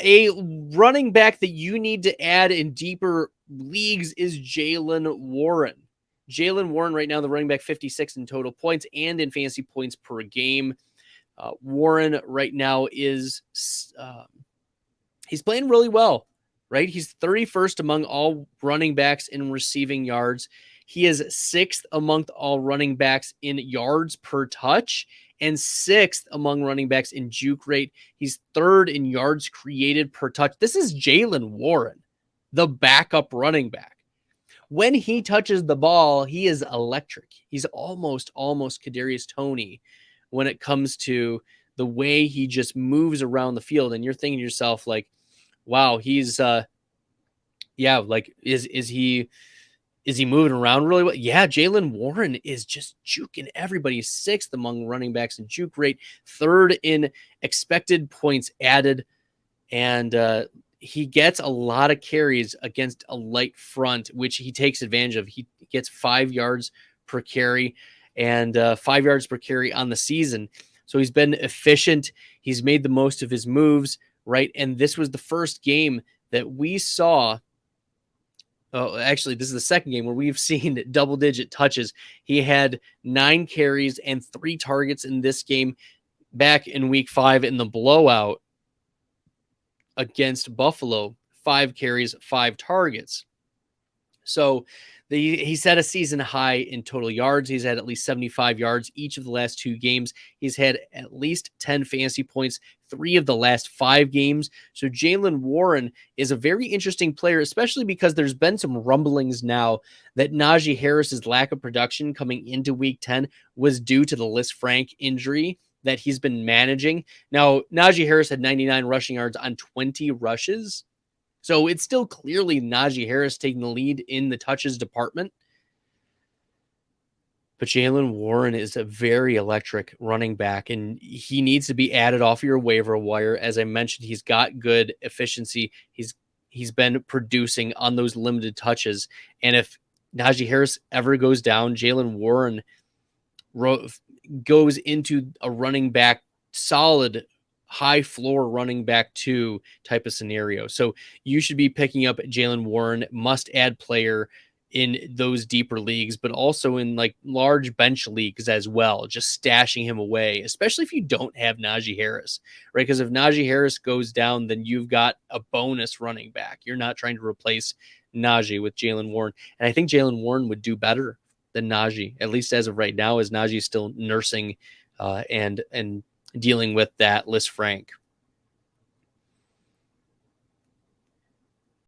A running back that you need to add in deeper leagues is Jaylen Warren. Jaylen Warren right now, the running back 56 in total points and in fantasy points per game. Warren right now is he's playing really well, right? He's 31st among all running backs in receiving yards. He is 6th among all running backs in yards per touch and 6th among running backs in juke rate. He's 3rd in yards created per touch. This is Jaylen Warren, the backup running back. When he touches the ball, he is electric. He's almost Kadarius Toney when it comes to the way he just moves around the field. And you're thinking to yourself, like, wow, he's is he moving around really well? Yeah, Jaylen Warren is just juking everybody. 6th among running backs in juke rate, 3rd in expected points added, and he gets a lot of carries against a light front, which he takes advantage of. He gets 5 yards per carry and 5 yards per carry on the season. So he's been efficient. He's made the most of his moves, right? And this was the first game that we saw. Oh, actually, this is the second game where we've seen double-digit touches. He had 9 carries and 3 targets in this game back in week 5 in the blowout against Buffalo. 5 carries, 5 targets. So he set a season high in total yards. He's had at least 75 yards each of the last 2 games. He's had at least 10 fantasy points 3 of the last 5 games. So Jaylen Warren is a very interesting player, especially because there's been some rumblings now that Najee Harris's lack of production coming into week 10 was due to the Liz Frank injury that he's been managing. Now, Najee Harris had 99 rushing yards on 20 rushes. So it's still clearly Najee Harris taking the lead in the touches department. But Jaylen Warren is a very electric running back, and he needs to be added off your waiver wire. As I mentioned, he's got good efficiency. He's been producing on those limited touches. And if Najee Harris ever goes down, Jaylen Warren goes into a running back, solid high floor running back 2 type of scenario. So you should be picking up Jaylen Warren, must add player in those deeper leagues, but also in like large bench leagues as well, just stashing him away, especially if you don't have Najee Harris, right? Because if Najee Harris goes down, then you've got a bonus running back. You're not trying to replace Najee with Jaylen Warren. And I think Jaylen Warren would do better than Najee, at least as of right now, as Najee is still nursing and dealing with that Liz Frank.